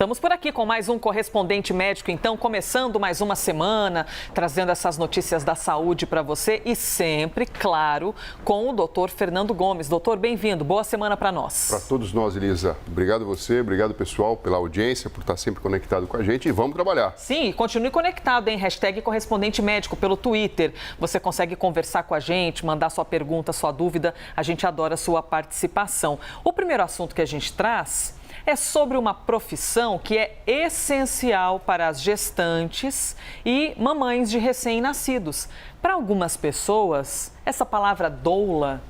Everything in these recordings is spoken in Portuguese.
Estamos por aqui com mais um Correspondente Médico, então, começando mais uma semana, trazendo essas notícias da saúde para você e sempre, claro, com o doutor Fernando Gomes. Doutor, bem-vindo, boa semana para nós. Para todos nós, Elisa. Obrigado a você, obrigado pessoal pela audiência, por estar sempre conectado com a gente e vamos trabalhar. Sim, continue conectado, hein? Hashtag Correspondente Médico pelo Twitter. Você consegue conversar com a gente, mandar sua pergunta, sua dúvida, a gente adora a sua participação. O primeiro assunto que a gente traz é sobre uma profissão que é essencial para as gestantes e mamães de recém-nascidos. Para algumas pessoas, essa palavra doula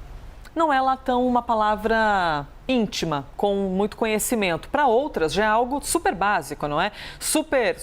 não é lá tão uma palavra íntima, com muito conhecimento. Para outras, já é algo super básico, não é? Super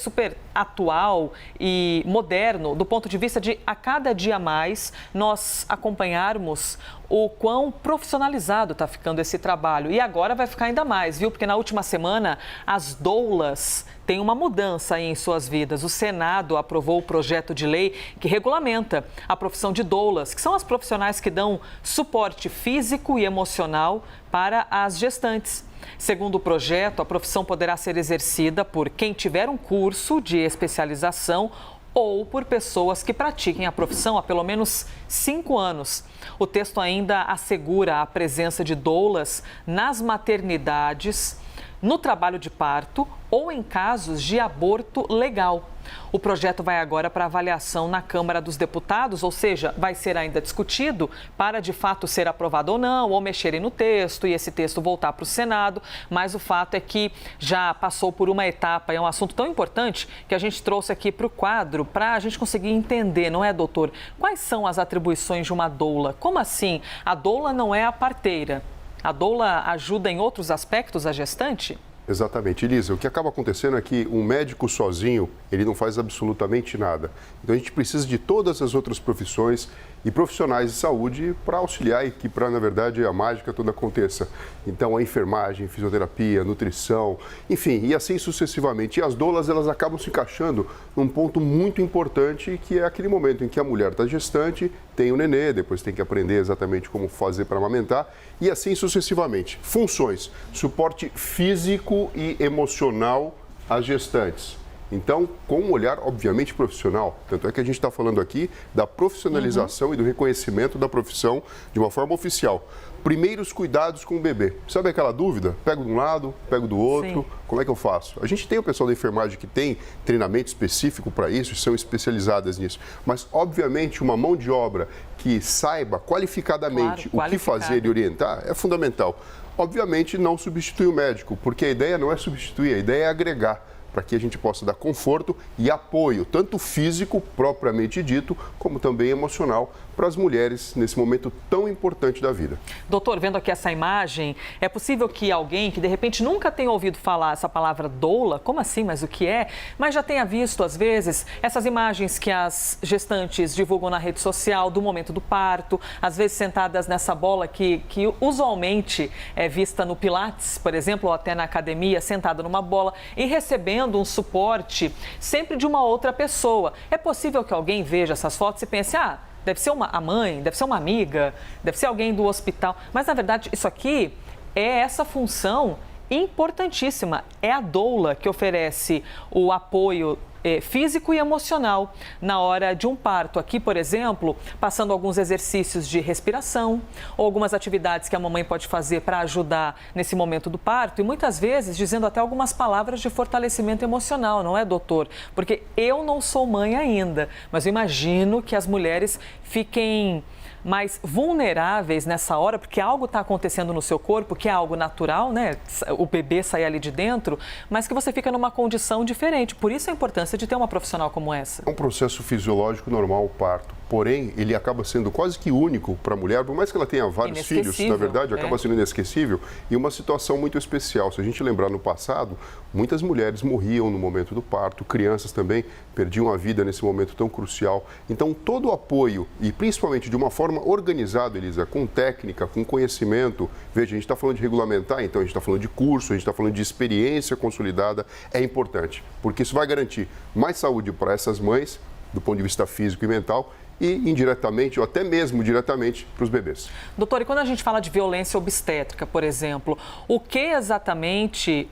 atual e moderno, do ponto de vista de, a cada dia mais, nós acompanharmos o quão profissionalizado está ficando esse trabalho. E agora vai ficar ainda mais, viu? Porque na última semana, as doulas têm uma mudança aí em suas vidas. O Senado aprovou o projeto de lei que regulamenta a profissão de doulas, que são as profissionais que dão suporte físico e emocional para as gestantes. Segundo o projeto, a profissão poderá ser exercida por quem tiver um curso de especialização ou por pessoas que pratiquem a profissão há pelo menos 5 anos. O texto ainda assegura a presença de doulas nas maternidades, no trabalho de parto ou em casos de aborto legal. O projeto vai agora para avaliação na Câmara dos Deputados, ou seja, vai ser ainda discutido para de fato ser aprovado ou não, ou mexerem no texto e esse texto voltar para o Senado. Mas o fato é que já passou por uma etapa, é um assunto tão importante que a gente trouxe aqui para o quadro para a gente conseguir entender, não é, doutor? Quais são as atribuições de uma doula? Como assim? A doula não é a parteira. A doula ajuda em outros aspectos a gestante? Exatamente, Elisa. O que acaba acontecendo é que um médico sozinho, ele não faz absolutamente nada. Então a gente precisa de todas as outras profissões e profissionais de saúde para auxiliar e que para, na verdade, a mágica toda aconteça. Então a enfermagem, fisioterapia, nutrição, enfim, e assim sucessivamente. E as doulas, elas acabam se encaixando num ponto muito importante, que é aquele momento em que a mulher está gestante, tem o nenê, depois tem que aprender exatamente como fazer para amamentar e assim sucessivamente. Funções: suporte físico e emocional às gestantes. Então, com um olhar, obviamente, profissional. Tanto é que a gente está falando aqui da profissionalização e do reconhecimento da profissão de uma forma oficial. Primeiros cuidados com o bebê. Sabe aquela dúvida? Pego de um lado, pego do outro, Sim. Como é que eu faço? A gente tem o pessoal da enfermagem que tem treinamento específico para isso, são especializadas nisso. Mas, obviamente, uma mão de obra que saiba qualificadamente o que fazer e orientar é fundamental. Obviamente, não substitui o médico, porque a ideia não é substituir, a ideia é agregar, para que a gente possa dar conforto e apoio, tanto físico, propriamente dito, como também emocional, para as mulheres nesse momento tão importante da vida. Doutor, vendo aqui essa imagem, é possível que alguém que de repente nunca tenha ouvido falar essa palavra doula, como assim, mas o que é? Mas já tenha visto, às vezes, essas imagens que as gestantes divulgam na rede social do momento do parto, às vezes sentadas nessa bola que usualmente é vista no Pilates, por exemplo, ou até na academia, sentada numa bola e recebendo um suporte sempre de uma outra pessoa. É possível que alguém veja essas fotos e pense, deve ser a mãe, deve ser uma amiga, deve ser alguém do hospital. Mas, na verdade, isso aqui é essa função importantíssima. É a doula que oferece o apoio físico e emocional na hora de um parto. Aqui, por exemplo, passando alguns exercícios de respiração ou algumas atividades que a mamãe pode fazer para ajudar nesse momento do parto e muitas vezes dizendo até algumas palavras de fortalecimento emocional, não é, doutor? Porque eu não sou mãe ainda, mas eu imagino que as mulheres fiquem mais vulneráveis nessa hora, porque algo está acontecendo no seu corpo, que é algo natural, né? O bebê sai ali de dentro, mas que você fica numa condição diferente. Por isso a importância de ter uma profissional como essa. É um processo fisiológico normal o parto. Porém, ele acaba sendo quase que único para a mulher, por mais que ela tenha vários filhos, na verdade, acaba sendo inesquecível e uma situação muito especial. Se a gente lembrar no passado, muitas mulheres morriam no momento do parto, crianças também perdiam a vida nesse momento tão crucial. Então, todo o apoio, e principalmente de uma forma organizada, Elisa, com técnica, com conhecimento, veja, a gente está falando de regulamentar, então a gente está falando de curso, a gente está falando de experiência consolidada, é importante, porque isso vai garantir mais saúde para essas mães, do ponto de vista físico e mental, e indiretamente ou até mesmo diretamente para os bebês. Doutor, e quando a gente fala de violência obstétrica, por exemplo, o que exatamente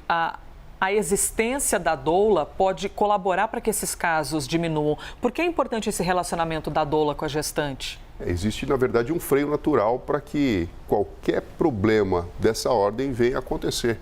a existência da doula pode colaborar para que esses casos diminuam? Por que é importante esse relacionamento da doula com a gestante? Existe, na verdade, um freio natural para que qualquer problema dessa ordem venha a acontecer.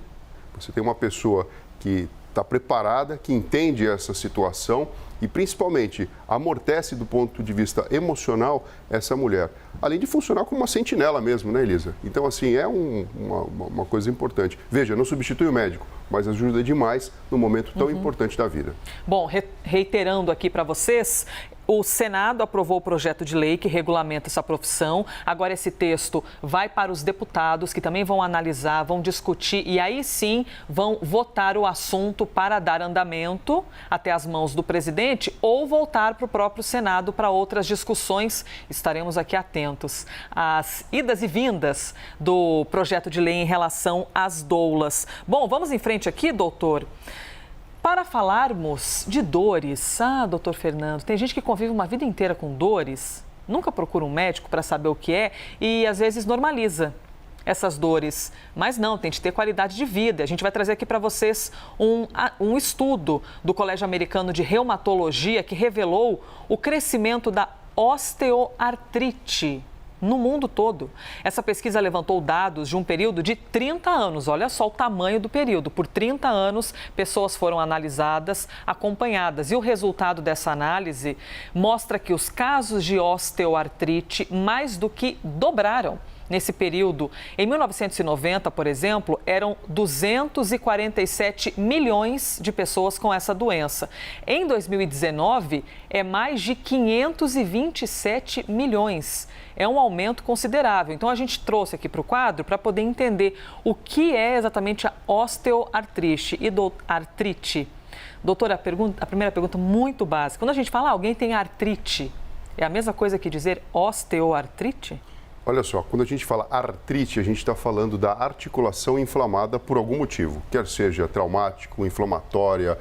Você tem uma pessoa que está preparada, que entende essa situação e, principalmente, amortece do ponto de vista emocional essa mulher. Além de funcionar como uma sentinela mesmo, né, Elisa? Então, assim, é uma coisa importante. Veja, não substitui o médico, mas ajuda demais no momento tão importante da vida. Bom, reiterando aqui para vocês, o Senado aprovou o projeto de lei que regulamenta essa profissão. Agora esse texto vai para os deputados, que também vão analisar, vão discutir e aí sim vão votar o assunto para dar andamento até as mãos do presidente ou voltar para o próprio Senado para outras discussões. Estaremos aqui atentos às idas e vindas do projeto de lei em relação às doulas. Bom, vamos em frente aqui, doutor. Para falarmos de dores, doutor Fernando, tem gente que convive uma vida inteira com dores, nunca procura um médico para saber o que é e às vezes normaliza essas dores. Mas não, tem de ter qualidade de vida. A gente vai trazer aqui para vocês um estudo do Colégio Americano de Reumatologia que revelou o crescimento da osteoartrite no mundo todo. Essa pesquisa levantou dados de um período de 30 anos. Olha só o tamanho do período. Por 30 anos, pessoas foram analisadas, acompanhadas. E o resultado dessa análise mostra que os casos de osteoartrite mais do que dobraram nesse período. Em 1990, por exemplo, eram 247 milhões de pessoas com essa doença. Em 2019, é mais de 527 milhões. É um aumento considerável. Então, a gente trouxe aqui para o quadro para poder entender o que é exatamente a osteoartrite e artrite. Doutora, a primeira pergunta muito básica. Quando a gente fala alguém tem artrite, é a mesma coisa que dizer osteoartrite? Olha só, quando a gente fala artrite, a gente está falando da articulação inflamada por algum motivo, quer seja traumático, inflamatória,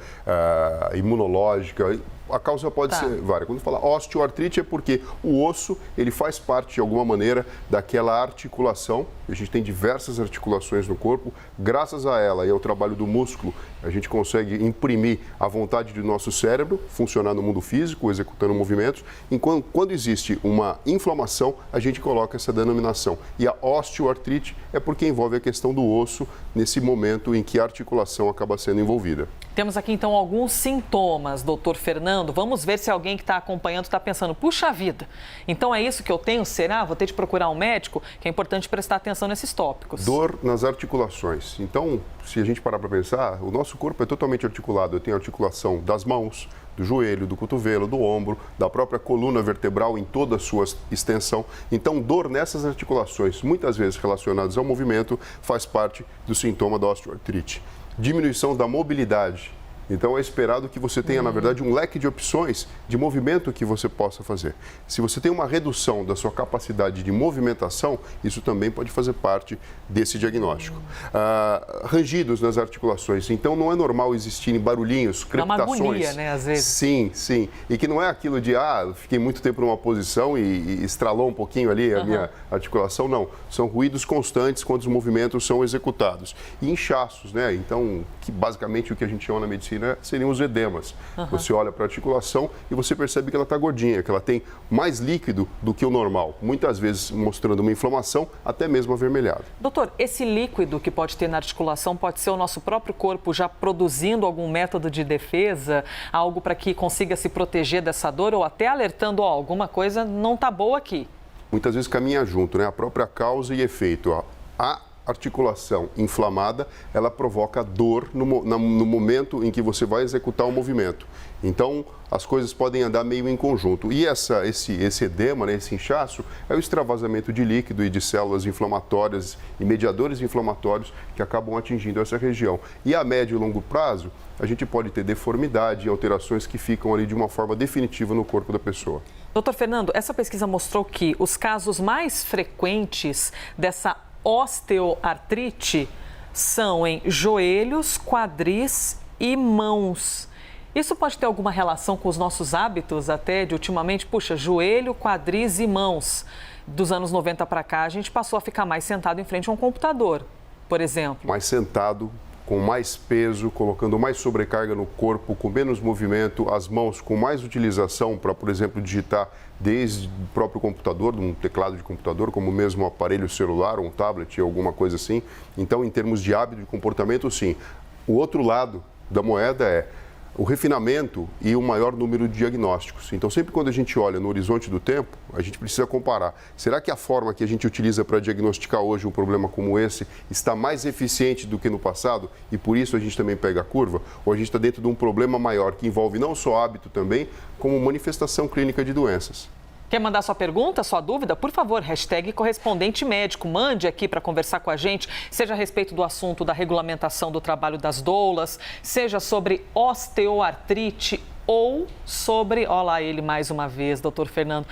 imunológica. A causa pode ser várias. Quando fala osteoartrite é porque o osso, ele faz parte de alguma maneira daquela articulação. A gente tem diversas articulações no corpo. Graças a ela e ao trabalho do músculo, a gente consegue imprimir a vontade do nosso cérebro, funcionar no mundo físico, executando movimentos. Enquanto quando existe uma inflamação, a gente coloca essa denominação. E a osteoartrite é porque envolve a questão do osso nesse momento em que a articulação acaba sendo envolvida. Temos aqui, então, alguns sintomas, doutor Fernando. Vamos ver se alguém que está acompanhando está pensando, puxa vida, então é isso que eu tenho? Será? Vou ter de procurar um médico? Que é importante prestar atenção nesses tópicos. Dor nas articulações. Então, se a gente parar para pensar, o nosso corpo é totalmente articulado. Eu tenho articulação das mãos, do joelho, do cotovelo, do ombro, da própria coluna vertebral em toda a sua extensão. Então, dor nessas articulações, muitas vezes relacionadas ao movimento, faz parte do sintoma da osteoartrite. Diminuição da mobilidade. Então, é esperado que você tenha, na verdade, um leque de opções de movimento que você possa fazer. Se você tem uma redução da sua capacidade de movimentação, isso também pode fazer parte desse diagnóstico. Rangidos nas articulações. Então, não é normal existirem barulhinhos, crepitações. Dá uma agonia, né, às vezes. Sim, sim. E que não é aquilo de, fiquei muito tempo numa posição e estralou um pouquinho ali a minha articulação. Não. São ruídos constantes quando os movimentos são executados. E inchaços, né? Então, que basicamente o que a gente chama na medicina seriam os edemas. Você olha para a articulação e você percebe que ela está gordinha, que ela tem mais líquido do que o normal, muitas vezes mostrando uma inflamação, até mesmo avermelhada. Doutor, esse líquido que pode ter na articulação pode ser o nosso próprio corpo já produzindo algum método de defesa, algo para que consiga se proteger dessa dor ou até alertando, alguma coisa não está boa aqui? Muitas vezes caminha junto, né? A própria causa e efeito. A articulação inflamada, ela provoca dor no momento em que você vai executar o movimento. Então, as coisas podem andar meio em conjunto. E esse edema, né, esse inchaço, é o extravasamento de líquido e de células inflamatórias e mediadores inflamatórios que acabam atingindo essa região. E a médio e longo prazo, a gente pode ter deformidade e alterações que ficam ali de uma forma definitiva no corpo da pessoa. Doutor Fernando, essa pesquisa mostrou que os casos mais frequentes dessa osteoartrite são em joelhos, quadris e mãos. Isso pode ter alguma relação com os nossos hábitos até de ultimamente? Puxa, joelho, quadris e mãos. Dos anos 90 para cá, a gente passou a ficar mais sentado em frente a um computador, por exemplo. Mais sentado, com mais peso, colocando mais sobrecarga no corpo, com menos movimento, as mãos com mais utilização para, por exemplo, digitar desde o próprio computador, de um teclado de computador, como mesmo um aparelho celular, um tablet, alguma coisa assim. Então, em termos de hábito de comportamento, sim. O outro lado da moeda é o refinamento e o maior número de diagnósticos. Então, sempre quando a gente olha no horizonte do tempo, a gente precisa comparar. Será que a forma que a gente utiliza para diagnosticar hoje um problema como esse está mais eficiente do que no passado e por isso a gente também pega a curva? Ou a gente está dentro de um problema maior que envolve não só hábito também, como manifestação clínica de doenças? Quer mandar sua pergunta, sua dúvida? Por favor, hashtag correspondente médico. Mande aqui para conversar com a gente, seja a respeito do assunto da regulamentação do trabalho das doulas, seja sobre osteoartrite ou sobre, olha lá ele mais uma vez, doutor Fernando,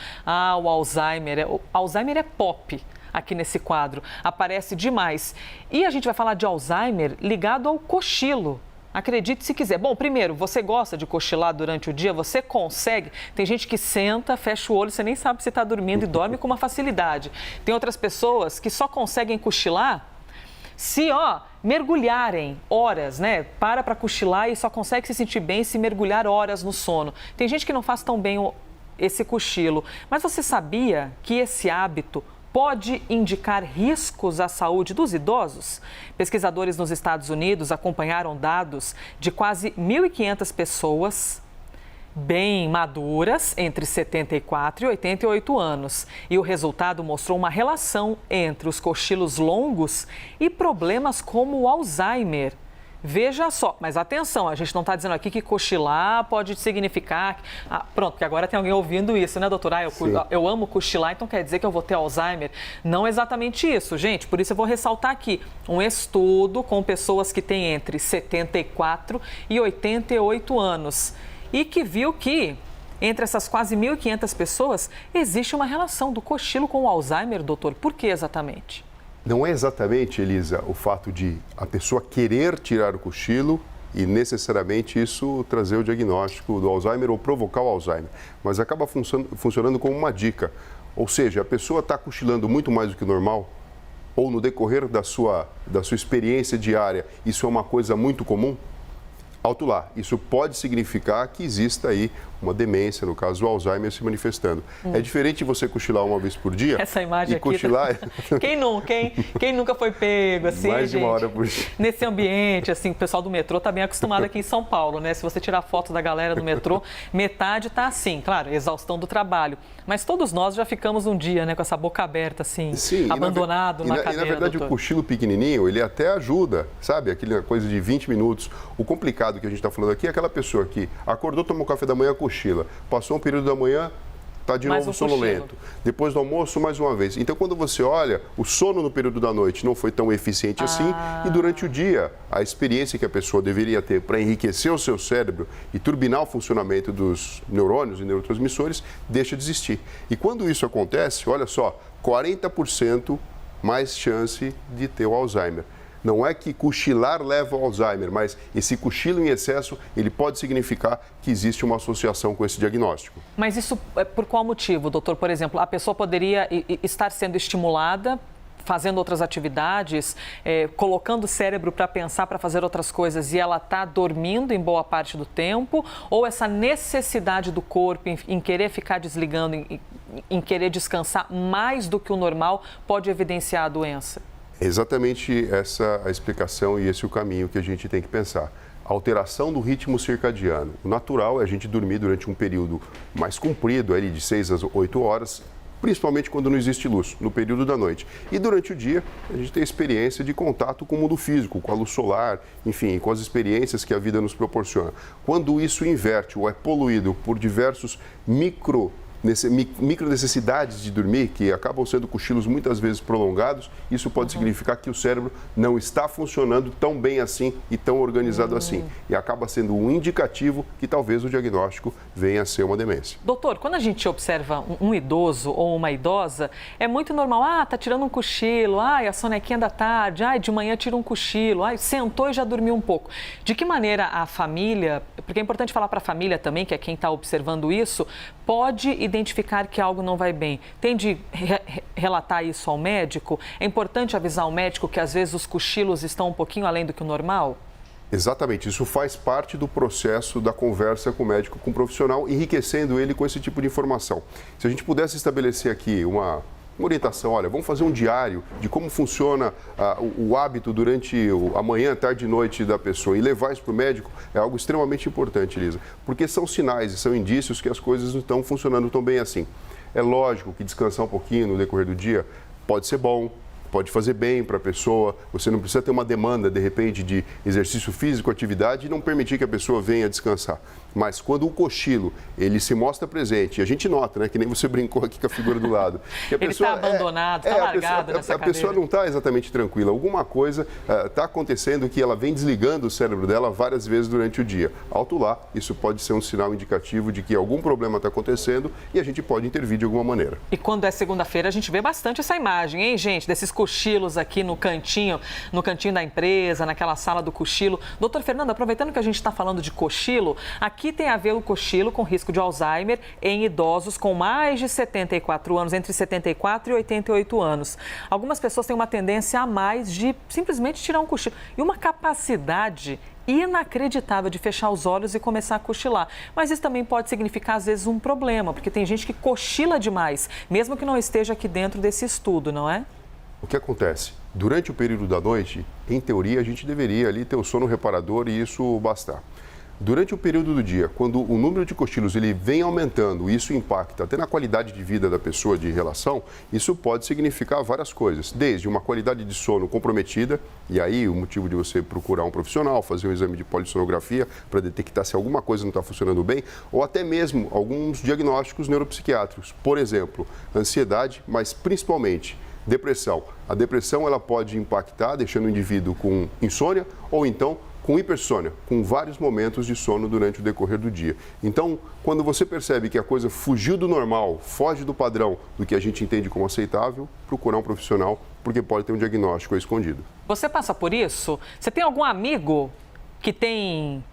o Alzheimer. O Alzheimer é pop aqui nesse quadro, aparece demais. E a gente vai falar de Alzheimer ligado ao cochilo. Acredite se quiser. Bom, primeiro, você gosta de cochilar durante o dia? Você consegue? Tem gente que senta, fecha o olho, você nem sabe se está dormindo e dorme com uma facilidade. Tem outras pessoas que só conseguem cochilar se, mergulharem horas, né? Para cochilar e só consegue se sentir bem se mergulhar horas no sono. Tem gente que não faz tão bem esse cochilo. Mas você sabia que esse hábito pode indicar riscos à saúde dos idosos? Pesquisadores nos Estados Unidos acompanharam dados de quase 1.500 pessoas bem maduras, entre 74 e 88 anos. E o resultado mostrou uma relação entre os cochilos longos e problemas como o Alzheimer. Veja só, mas atenção, a gente não está dizendo aqui que cochilar pode significar... pronto, porque agora tem alguém ouvindo isso, né, doutora? Eu amo cochilar, então quer dizer que eu vou ter Alzheimer? Não exatamente isso, gente. Por isso eu vou ressaltar aqui um estudo com pessoas que têm entre 74 e 88 anos e que viu que entre essas quase 1.500 pessoas existe uma relação do cochilo com o Alzheimer, doutor. Por que exatamente? Não é exatamente, Elisa, o fato de a pessoa querer tirar o cochilo e necessariamente isso trazer o diagnóstico do Alzheimer ou provocar o Alzheimer, mas acaba funcionando como uma dica. Ou seja, a pessoa está cochilando muito mais do que o normal ou no decorrer da sua experiência diária, isso é uma coisa muito comum? Alto lá, isso pode significar que exista aí uma demência, no caso o Alzheimer, se manifestando. É diferente você cochilar uma vez por dia. Essa imagem e aqui. Cochilar... Quem nunca foi pego assim, mais de uma hora por dia. Nesse ambiente, assim, o pessoal do metrô está bem acostumado aqui em São Paulo, né? Se você tirar foto da galera do metrô, metade está assim, claro, exaustão do trabalho. Mas todos nós já ficamos um dia, né, com essa boca aberta, assim, sim, abandonado na cadeira. E na verdade, doutor, o cochilo pequenininho, ele até ajuda, sabe? Aquela coisa de 20 minutos. O complicado que a gente está falando aqui é aquela pessoa que acordou, tomou café da manhã, cochila. Passou um período da manhã, está de novo sonolento. Depois do almoço, mais uma vez. Então, quando você olha, o sono no período da noite não foi tão eficiente assim. E durante o dia, a experiência que a pessoa deveria ter para enriquecer o seu cérebro e turbinar o funcionamento dos neurônios e neurotransmissores, deixa de existir. E quando isso acontece, olha só, 40% mais chance de ter o Alzheimer. Não é que cochilar leva ao Alzheimer, mas esse cochilo em excesso, ele pode significar que existe uma associação com esse diagnóstico. Mas isso é por qual motivo, doutor? Por exemplo, a pessoa poderia estar sendo estimulada, fazendo outras atividades, colocando o cérebro para pensar, para fazer outras coisas, e ela está dormindo em boa parte do tempo? Ou essa necessidade do corpo em querer ficar desligando, em querer descansar mais do que o normal, pode evidenciar a doença? É exatamente essa a explicação e esse o caminho que a gente tem que pensar. A alteração do ritmo circadiano. O natural é a gente dormir durante um período mais comprido, ali de 6 às 8 horas, principalmente quando não existe luz, no período da noite. E durante o dia, a gente tem a experiência de contato com o mundo físico, com a luz solar, enfim, com as experiências que a vida nos proporciona. Quando isso inverte ou é poluído por diversos micro necessidades de dormir, que acabam sendo cochilos muitas vezes prolongados, isso pode significar que o cérebro não está funcionando tão bem assim e tão organizado assim. E acaba sendo um indicativo que talvez o diagnóstico venha a ser uma demência. Doutor, quando a gente observa um idoso ou uma idosa, é muito normal, tá tirando um cochilo, a sonequinha da tarde, de manhã tira um cochilo, sentou e já dormiu um pouco. De que maneira a família, porque é importante falar para a família também, que é quem está observando isso, pode identificar que algo não vai bem? Tem de relatar isso ao médico? É importante avisar o médico que às vezes os cochilos estão um pouquinho além do que o normal? Exatamente, isso faz parte do processo da conversa com o médico, com o profissional, enriquecendo ele com esse tipo de informação. Se a gente pudesse estabelecer aqui uma orientação, olha, vamos fazer um diário de como funciona o hábito durante a manhã, tarde e noite da pessoa e levar isso para o médico, é algo extremamente importante, Elisa, porque são sinais e são indícios que as coisas não estão funcionando tão bem assim. É lógico que descansar um pouquinho no decorrer do dia pode ser bom, pode fazer bem para a pessoa, você não precisa ter uma demanda, de repente, de exercício físico, atividade e não permitir que a pessoa venha descansar. Mas quando o cochilo, ele se mostra presente, e a gente nota, né, que nem você brincou aqui com a figura do lado. Que a ele está abandonado, está largado nessa cadeira. A pessoa não está exatamente tranquila, alguma coisa está acontecendo que ela vem desligando o cérebro dela várias vezes durante o dia. Alto lá, isso pode ser um sinal indicativo de que algum problema está acontecendo e a gente pode intervir de alguma maneira. E quando é segunda-feira, a gente vê bastante essa imagem, hein, gente, desses cochilos aqui no cantinho da empresa, naquela sala do cochilo. Doutor Fernando, aproveitando que a gente está falando de cochilo, aqui tem a ver o cochilo com risco de Alzheimer em idosos com mais de 74 anos, entre 74 e 88 anos. Algumas pessoas têm uma tendência a mais de simplesmente tirar um cochilo e uma capacidade inacreditável de fechar os olhos e começar a cochilar. Mas isso também pode significar, às vezes, um problema, porque tem gente que cochila demais, mesmo que não esteja aqui dentro desse estudo, não é? O que acontece? Durante o período da noite, em teoria, a gente deveria ali ter o sono reparador e isso bastar. Durante o período do dia, quando o número de cochilos ele vem aumentando e isso impacta até na qualidade de vida da pessoa de relação, isso pode significar várias coisas, desde uma qualidade de sono comprometida, e aí o motivo de você procurar um profissional, fazer um exame de polissonografia para detectar se alguma coisa não está funcionando bem, ou até mesmo alguns diagnósticos neuropsiquiátricos, por exemplo, ansiedade, mas principalmente depressão. A depressão ela pode impactar, deixando o indivíduo com insônia ou então com hipersônia, com vários momentos de sono durante o decorrer do dia. Então, quando você percebe que a coisa fugiu do normal, foge do padrão do que a gente entende como aceitável, procurar um profissional, porque pode ter um diagnóstico escondido. Você passa por isso? Você tem algum amigo que tem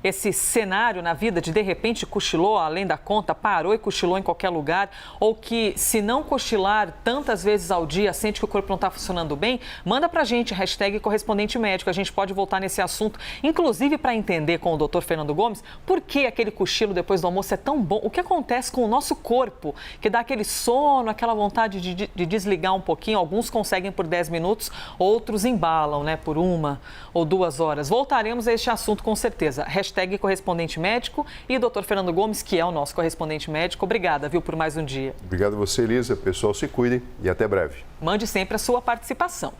esse cenário na vida de repente cochilou além da conta, parou e cochilou em qualquer lugar, ou que se não cochilar tantas vezes ao dia, sente que o corpo não está funcionando bem? Manda pra gente, #correspondente médico, a gente pode voltar nesse assunto, inclusive para entender com o Dr. Fernando Gomes por que aquele cochilo depois do almoço é tão bom, o que acontece com o nosso corpo, que dá aquele sono, aquela vontade de desligar um pouquinho, alguns conseguem por 10 minutos, outros embalam, né, por 1 ou 2 horas. Voltaremos a este assunto com certeza. #correspondente médico e Dr. Fernando Gomes, que é o nosso correspondente médico. Obrigada, viu, por mais um dia. Obrigado a você, Elisa. Pessoal, se cuidem e até breve. Mande sempre a sua participação.